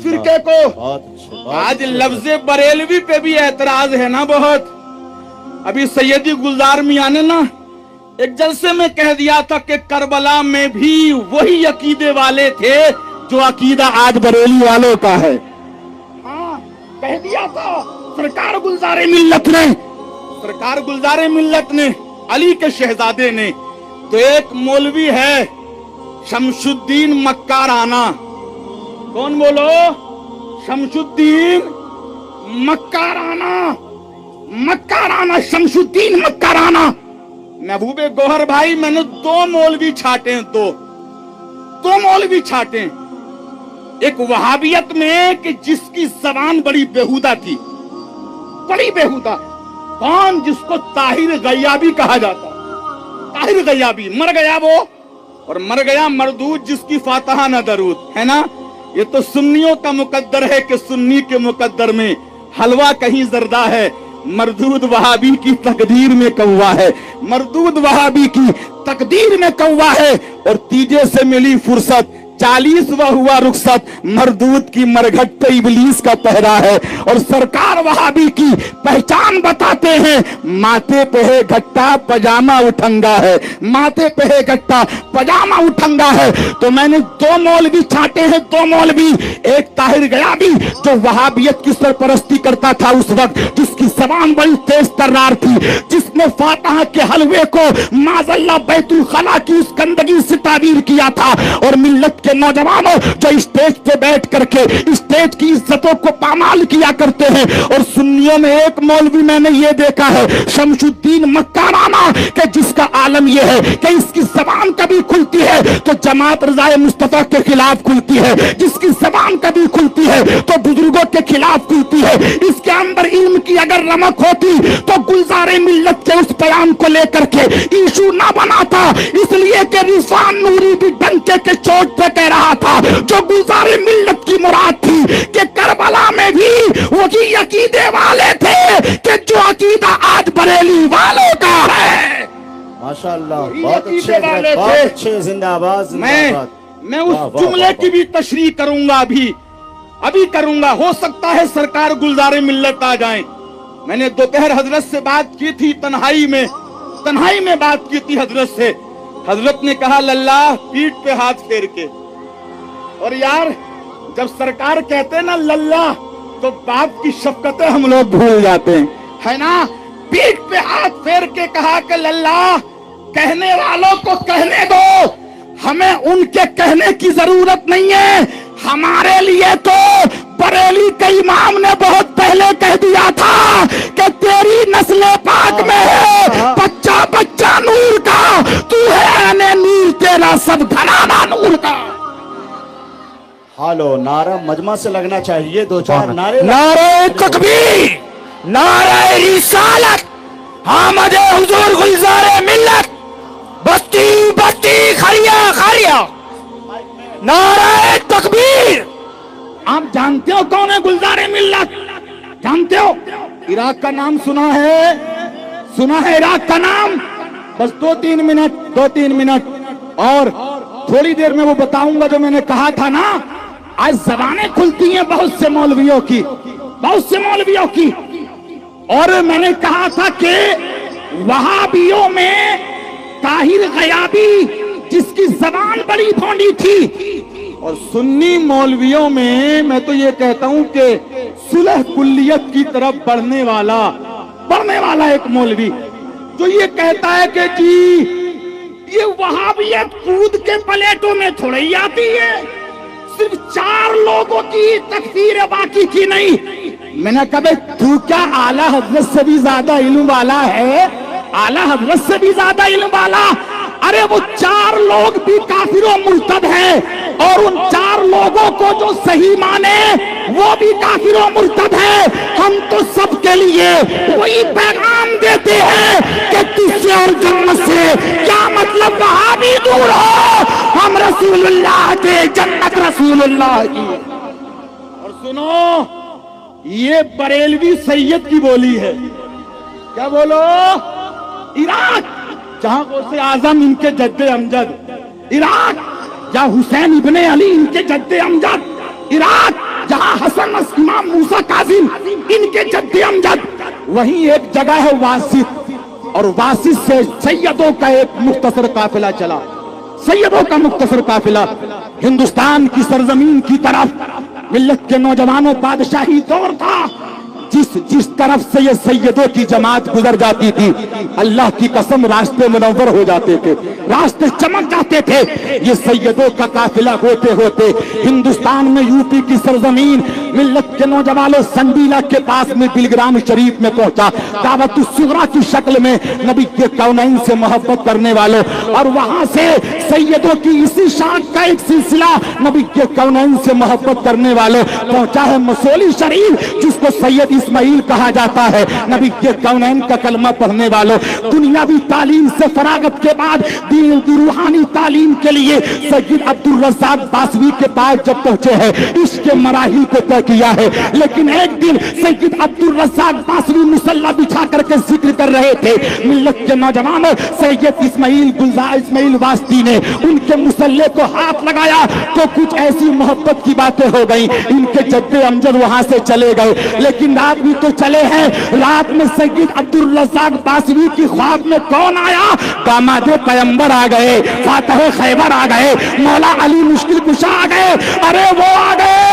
فرقے کو آج لفظ بریلوی پہ بھی اعتراض ہے نا بہت. ابھی سیدی گلزار میاں نے نا ایک جلسے میں کہہ دیا تھا کہ کربلا میں بھی وہی عقیدے والے تھے جو عقیدہ آج بریلی والوں کا ہے. ہاں کہہ دیا تھا سرکار گلزار ملت نے علی کے شہزادے نے. تو ایک مولوی ہے شمس الدین مکارانہ. کون بولو؟ شمس الدین مکارانہ. شمس الدین مکارانہ. محبوب گوہر بھائی میں نے دو مولوی چھاٹے ہیں. دو مولوی چھاٹے ہیں. ایک وہابیت میں کہ جس کی زبان بڑی بےہودہ تھی, بڑی بےہودہ. کون؟ جس کو طاہر غیابی کہا جاتا. طاہر غیابی مر گیا وہ, اور مر گیا مردود جس کی فاتحہ نہ درود ہے نا. یہ تو سنیوں کا مقدر ہے کہ سنی کے مقدر میں حلوہ کہیں زردہ ہے. مردود وہابی کی تقدیر میں کوا ہے. مردود وہابی کی تقدیر میں کوا ہے. اور تیجے سے ملی فرصت 40واں ہوا رخصت. مردود کی مرگھٹ پہ ابلیس کا پہرا ہے. اور سرکار وہابی کی پہچان بتاتے ہیں, ماتھے پہ ہے گھٹا پجامہ اٹھنگا ہے. ماتھے پہ ہے گھٹا پجامہ اٹھنگا ہے. تو میں نے دو مولوی چھاٹے ہیں, دو مولوی. ایک طاہر غیابی جو وہابیت کی سرپرستی کرتا تھا اس وقت, جس کی زبان بڑی تیز ترار تھی, جس نے فاتحہ کے حلوے کو معاذ اللہ بیت الخلا کی اس گندگی سے تعبیر کیا تھا. اور ملت کے نوجوانوں جو اسٹیج پہ بیٹھ کر کے اسٹیج کی عزتوں کو پامال کیا کرتے ہیں. اور سنیوں میں ایک مولوی میں نے یہ دیکھا ہے شمس الدین مکارانہ, کہ جس کا عالم یہ ہے کہ اس کی زبان کبھی کھلتی ہے تو جماعت رضائے مصطفیٰ کے خلاف کھلتی ہے, جس کی زبان کبھی کھلتی ہے تو بزرگوں کے خلاف کھلتی ہے. اس کے اندر علم کی اگر رمق ہوتی تو گلزار ملت کے اس بیان کو لے کر کے ایشو نہ بناتا. اس لیے کہ رضوان نوری بھی ڈنکے کے چوٹ پہ کہہ رہا تھا جو گلزار ملت کی مراد تھی کہ کربلا میں بھی وہی عقیدے والے تھے کہ جو عقیدہ آج بریلی والوں کا ہے. ماشاءاللہ بہت اچھے, زندہ آباد. میں اس جملے کی بھی تشریح کروں گا, ابھی کروں گا. ہو سکتا ہے سرکار گلزار ملت آ جائیں. میں نے دوپہر حضرت سے بات کی تھی, تنہائی میں بات کی تھی حضرت سے. حضرت نے کہا للہ پیٹھ پہ ہاتھ پھیر کے. اور یار جب سرکار کہتے نا للہ تو باپ کی شفقتیں ہم لوگ بھول جاتے ہیں, ہے نا. پیٹھ پہ ہاتھ پھیر کے کہا کہ للہ کہنے والوں کو کہنے دو, ہمیں ان کے کہنے کی ضرورت نہیں ہے. ہمارے لیے تو بریلی کے امام نے بہت پہلے کہہ دیا تھا کہ تیری نسل پاک میں ہے بچہ بچہ نور کا, تو ہے نور, تیرا سب گھرانہ نور کا. ہالو نعرہ مجمع سے لگنا چاہیے, دو چار نعرے. نعرہ تکبیر, نعرہ رسالت, آمد حضور گلزار ملت, بستی بستی خریا خریا. نعرہ تکبیر. آپ جانتے ہو کون ہے گلزار ملت؟ جانتے ہو؟ عراق کا نام سنا ہے عراق کا نام. بس دو تین منٹ اور تھوڑی دیر میں وہ بتاؤں گا جو میں نے کہا تھا نا. آج زبانیں کھلتی ہیں بہت سے مولویوں کی, اور میں نے کہا تھا کہ وہابیوں میں طاہر غیابی جس کی زبان بڑی بھونڈی تھی, اور سنی مولویوں میں تو یہ کہتا ہوں کہ صلح کلیت کی طرف بڑھنے والا ایک مولوی جو یہ کہتا ہے کہ جی یہ وہابیت کود کے پلیٹوں میں تھوڑی ہی آتی ہے, صرف 4 لوگوں کی تکفیر ہے, باقی کی نہیں. میں نے کہا تو کیا اعلیٰ حضرت سے بھی زیادہ علم والا ہے؟ اعلیٰ حضرت سے بھی زیادہ علم والا؟ ارے وہ 4 لوگ بھی کافر و مرتد ہیں, اور ان 4 لوگوں کو جو صحیح مانے وہ بھی کافر و مرتد ہے. ہم تو سب کے لیے وہی پیغام دیتے ہیں کہ تجھ سے اور جنت سے کیا مطلب, وہابی دور ہو, ہم رسول اللہ کے, جنت رسول اللہ کی. اور سنو یہ بریلوی سید کی بولی ہے. کیا بولو؟ عراق جہاں غوث اعظم ان کے جد امجد, عراق جہاں حسین ابن علی ان کے جد امجد, عراق امام موسیٰ کاظم ان کے جد امجد. وہیں ایک جگہ ہے واسط, اور واسط سے سیدوں کا ایک مختصر قافلہ چلا. سیدوں کا مختصر قافلہ ہندوستان کی سرزمین کی طرف. ملت کے نوجوانوں, بادشاہی دور تھا, جس طرف سے یہ سیدوں کی جماعت گزر جاتی تھی, اللہ کی قسم راستے منور ہو جاتے تھے, راستے چمک جاتے تھے. یہ سیدوں کا قافلہ ہوتے ہوتے ہندوستان میں یو پی کی سرزمین ملت کے نوجوانوں سنڈیلا کے پاس میں بلگرام شریف میں پہنچا, دعوت الصغریٰ کی شکل میں نبی کے کونین سے محبت کرنے والوں. اور وہاں سے سیدوں کی اسی شان کا ایک سلسلہ نبی کے کونین سے محبت کرنے والوں پہنچا ہے مسولی شریف, جس کو سید اسماعیل کہا جاتا ہے. نبی کے کونین کا کلمہ پڑھنے والوں دنیاوی تعلیم سے فراغت کے بعد دین کی روحانی تعلیم کے لیے سید عبدالرزاق باسوی کے پاس جب پہنچے ہیں, عشق کے مراحل کو طے کیا ہے. لیکن ایک دن سید عبدالرزاق باسوی مصلی بچھا کر کے ذکر کر رہے تھے. ملت کے نوجوانوں سید اسماعیل گلزار اسماعیل واسطی نے ان کے مصلی کو ہاتھ لگایا تو کچھ ایسی محبت کی باتیں ہو گئیں. ان کے جد امجد وہاں سے چلے گئے, لیکن رات بھی تو چلے ہیں. رات میں سید عبدالرزاق باسوی کی خواب میں کون آیا؟ داماد پیمبر آ گئے, فاتح خیبر آ گئے, مولا علی مشکل کشا آ گئے. ارے وہ آ گئے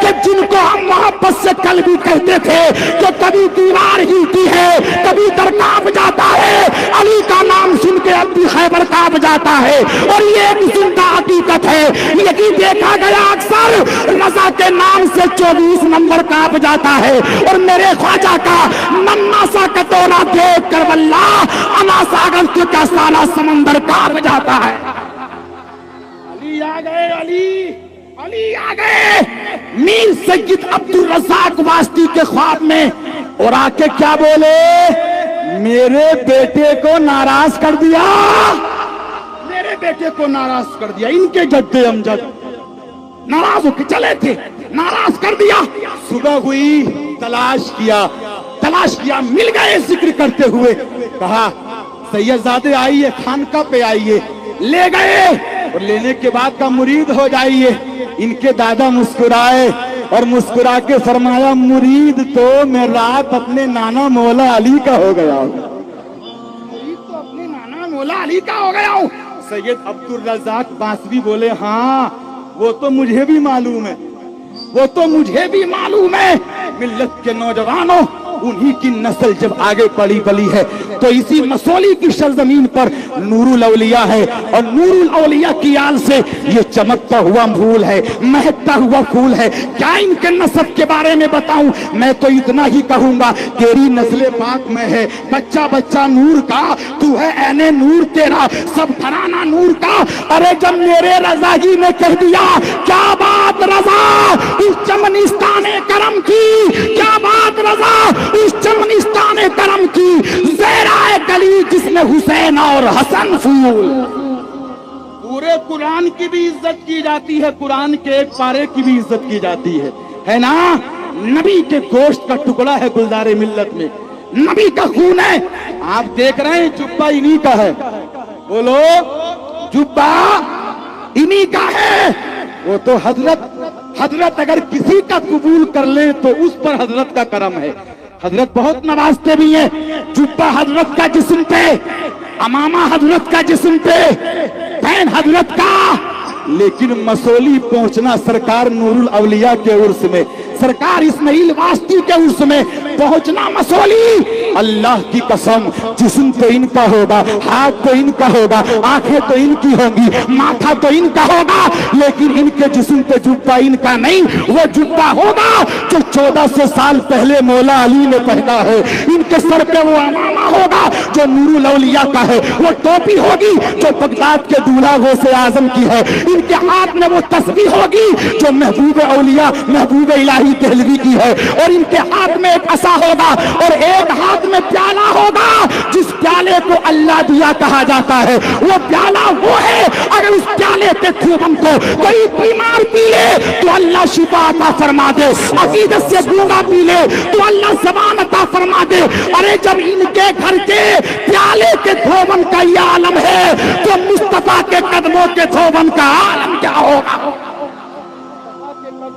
کہ جن کو ہم محبت سے کل بھی کہتے تھے کہ کبھی دیوار ہلتی ہے, کبھی در کانپ جاتا ہے, علی کا نام سن کے اب بھی خیبر کانپ جاتا ہے. اور یہ ایک زندہ حقیقت ہے. یہی دیکھا گیا اکثر رضا کے نام سے 24 نمبر کانپ جاتا ہے. اور میرے خواجہ کا ننا سا کٹورا دیکھ کر واللہ انا ساگر کا سارا سمندر کانپ جاتا ہے. علی آ گئے, علی آ گئے. میر سید عبدالرزاق واسطی کے خواب میں, اور آ کے کیا بولے؟ میرے بیٹے کو ناراض کر دیا, میرے بیٹے کو ناراض کر دیا. ان کے جد امجد ناراض ہو کے چلے تھے, ناراض کر دیا. صبح ہوئی, تلاش کیا, مل گئے ذکر کرتے ہوئے. کہا سیدزادے آئیے, خانقاہ پہ آئیے. لے گئے, اور لینے کے بعد کا مرید ہو جائیے. ان کے دادا مسکرائے اور مسکرا کے فرمایا, مرید تو میں رات اپنے نانا مولا علی کا ہو گیا ہوں, مرید تو اپنے نانا مولا علی کا ہو گیا ہوں. سید عبدالرزاق باسوی بولے, ہاں وہ تو مجھے بھی معلوم ہے, وہ تو مجھے بھی معلوم ہے. ملت کے نوجوانوں انہی کی نسل جب آگے بڑھی ہے تو اسی مسولی کی سرزمین پر نور الاولیاء ہے, اور نور الاولیاء کی آل سے یہ چمکتا ہوا پھول ہے, مہکتا ہوا پھول ہے. کیا ان کے نسب کے بارے میں بتاؤں؟ میں تو اتنا ہی کہوں گا, تیری نسل پاک میں ہے بچہ بچہ نور کا, تو ہے عین نور تیرا, سب گھرانہ نور کا. ارے جب میرے رضا جی نے کہہ دیا, کیا بات رضا اس چمنستان کرم کی, کیا بات رضا اس چمنستان کرم کی, زہرائے گلی جس میں حسین اور حسن پھول. پورے قرآن کی بھی عزت کی جاتی ہے, قرآن کے ایک پارے کی بھی عزت کی جاتی ہے نا. نبی کے گوشت کا ٹکڑا ہے گلزار ملت میں, نبی کا خون ہے. آپ دیکھ رہے ہیں جبہ انہی کا ہے, بولو جبہ انہی کا ہے. وہ تو حضرت اگر کسی کا قبول کر لے تو اس پر حضرت کا کرم ہے. حضرت بہت نوازتے بھی ہیں. جبہ حضرت کا جسم پہ, امامہ حضرت کا جسم پہ, پین حضرت کا. لیکن مسولی پہنچنا سرکار نور الاولیاء کے عرس میں, سرکار اسماعیل واسطی کے عرس میں پہنچنا مسولی. اللہ کی قسم, جسم تو ان کا ہوگا, ہاتھ تو ان کا ہوگا, آنکھیں تو ان کی ہوں گی, ماتھا تو ان کا ہوگا, لیکن ان کے جسم پہ جبہ ان کا نہیں. وہ جبہ ہوگا جو 1400 سال پہلے مولا علی نے پہنا ہے. ان کے سر پہ وہ امامہ ہوگا جو نور الاولیاء کا ہے. وہ ٹوپی ہوگی جو بغداد کے دولہا غوث اعظم کی ہے. ان کے ہاتھ میں وہ تسبیح ہوگی جو محبوب اولیاء محبوب الہی دہلوی کی ہے. اور ان کے ہاتھ میں ایک عصا ہوگا اور ایک ہاتھ میں پیالہ ہوگا جس پیالے کو اللہ دیا کہا جاتا ہے. وہ پیالہ وہ ہے, اگر اس پیالے پہ خوبم کو کوئی بیمار پی لے تو اللہ شفا عطا فرما دے, عقیدت سے گونگا پی لے تو اللہ زبان عطا فرما دے. ارے جب ان کے گھر کے پیالے کے خوبم کا یہ عالم ہے تو مصطفیٰ کے قدموں کے خوبم کا عالم کیا ہوگا.